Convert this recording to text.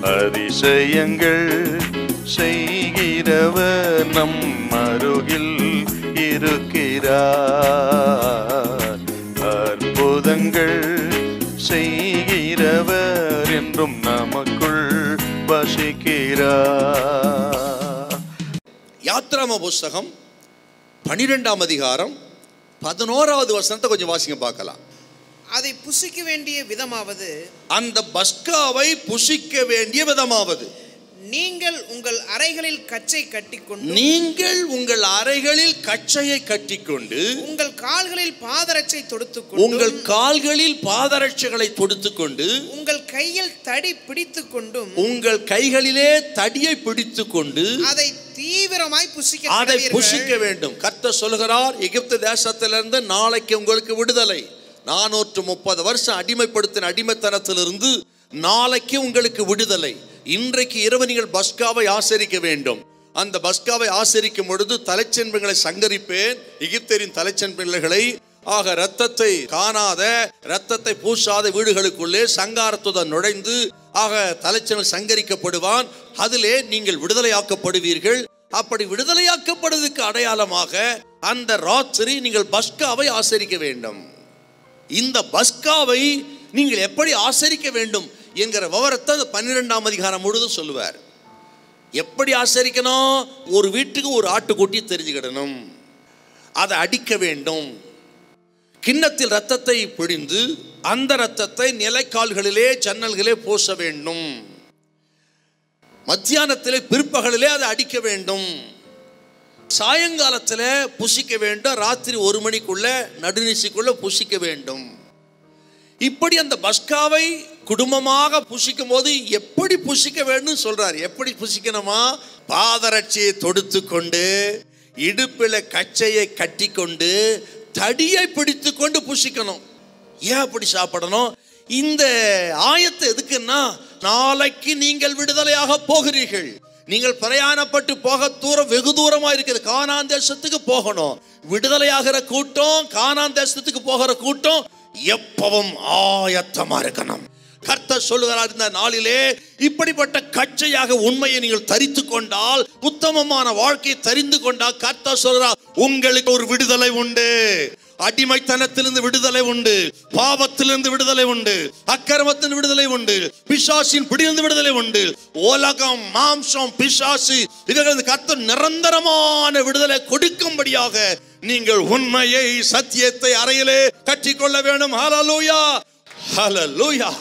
அதிசயங்கள் செய்கிறவர் நம் அருகில் இருக்கிறார். அற்புதங்கள் செய்கிறவர் என்றும் நமக்குள் வசிக்கிறார். யாத்ராம புஸ்தகம் 12ஆம் அதிகாரம் 11வது வசனத்தை கொஞ்சம் வாசிங்க பார்க்கலாம். அதை புசிக்க வேண்டிய விதமாவது, அந்த பஸ்காவை புசிக்க வேண்டிய விதமாவது, நீங்கள் உங்கள் அறைகளில் கச்சை கட்டிக்கொண்டு, நீங்கள் உங்கள் அறைகளில் கச்சையை கட்டிக்கொண்டு, உங்கள் கால்களில் பாதரட்சை தொடுத்துக்கொண்டு, உங்கள் கால்களில் பாதரட்சைகளை தொடுத்துக்கொண்டு, உங்கள் கையில் தடி பிடித்துக் கொண்டும், உங்கள் கைகளிலே தடியை பிடித்துக் கொண்டு அதை தீவிரமாய் அதை புசிக்க வேண்டும். கர்த்தர் சொல்கிறார், எகிப்து தேசத்திலிருந்து நாளைக்கு உங்களுக்கு விடுதலை. 430 வருஷம் அடிமைப்படுத்தின அடிமைத்தனத்திலிருந்து நாளைக்கு உங்களுக்கு விடுதலை. இன்றைக்கு இரவு நீங்கள் பஸ்காவை ஆசரிக்க வேண்டும். அந்த பஸ்காவை ஆசரிக்கும் பொழுது தலைச்சென்பங்களை சங்கரிப்பேன், எகிப்தியரின் தலைச்சென்பிள்ளைகளை. ஆக இரத்தத்தை காணாத, இரத்தத்தை பூசாத வீடுகளுக்குள்ளே சங்காரத்துடன் நுழைந்து ஆக தலைச்சென்பல் சங்கரிக்கப்படுவான். அதிலே நீங்கள் விடுதலையாக்கப்படுவீர்கள். அப்படி விடுதலையாக்கப்படுவதற்கு அடையாளமாக அந்த ராத்திரி நீங்கள் பஸ்காவை ஆசரிக்க வேண்டும். இந்த பஸ்காவை நீங்கள் எப்படி ஆசரிக்க வேண்டும் என்கிற விவரத்தை 12ஆம் அதிகாரம் முழுதும் சொல்லுவார். எப்படி ஆசரிக்கணும்? ஒரு வீட்டுக்கு ஒரு ஆட்டுக்குட்டி தெரிஞ்சுக்கிடணும், அதை அடிக்க வேண்டும். கிண்ணத்தில் ரத்தத்தை பிழிந்து அந்த ரத்தத்தை நிலைக்கால்களிலே ஜன்னல்களே பூச வேண்டும். மத்தியானத்திலே பிற்பகலிலே அதை அடிக்க வேண்டும். சாயங்காலத்தில் புசிக்க வேண்டும். ராத்திரி 1 மணிக்குள்ள நடுநிசிக்குள்ள புசிக்க வேண்டும். இப்படி அந்த பஸ்காவை குடும்பமாக புசிக்கும் போது எப்படி புசிக்க வேண்டும் சொல்றார். எப்படி புசிக்கணுமா? பாதரட்சியை தொடுத்து கொண்டு, இடுப்பில் கச்சையை கட்டி கொண்டு, தடியை பிடித்து கொண்டு புசிக்கணும். ஏன் அப்படி சாப்பிடணும்? இந்த ஆயத்தை எதுக்குன்னா, நாளைக்கு நீங்கள் விடுதலையாக போகிறீர்கள். நீங்கள் பிரயாணப்பட்டு போக தூரம் வெகு தூரமா இருக்குது. கானான் தேசத்துக்கு போகணும். விடுதலையாகிற கூட்டம், கானான் தேசத்துக்கு போகிற கூட்டம் எப்பவும் ஆயத்தமா இருக்கணும். கர்த்தர் சொல்லுகிறார், இந்த நாளிலே இப்படிப்பட்ட கச்சையாக உண்மையை நீங்கள் தரித்து கொண்டால், உத்தமமான வாழ்க்கையை தெரிந்து கொண்டால், கர்த்தர் சொல்கிறார், உங்களுக்கு ஒரு விடுதலை உண்டு. அடிமைத்தனத்திலிருந்து விடுதலை உண்டு, பாவத்திலிருந்து விடுதலை உண்டு, அக்கிரமத்தின் விடுதலை உண்டு, பிசாசின் பிடியிலிருந்து விடுதலை உண்டு. உலகம், மாம்சம், பிசாசு இவர்கள் கர்த்தர் நிரந்தரமான விடுதலை கொடுக்கும்படியாக நீங்கள் உண்மையை, சத்தியத்தை அறையிலே கட்டிக்கொள்ள வேண்டும். ஹல்லேலூயா, ஹல்லேலூயா.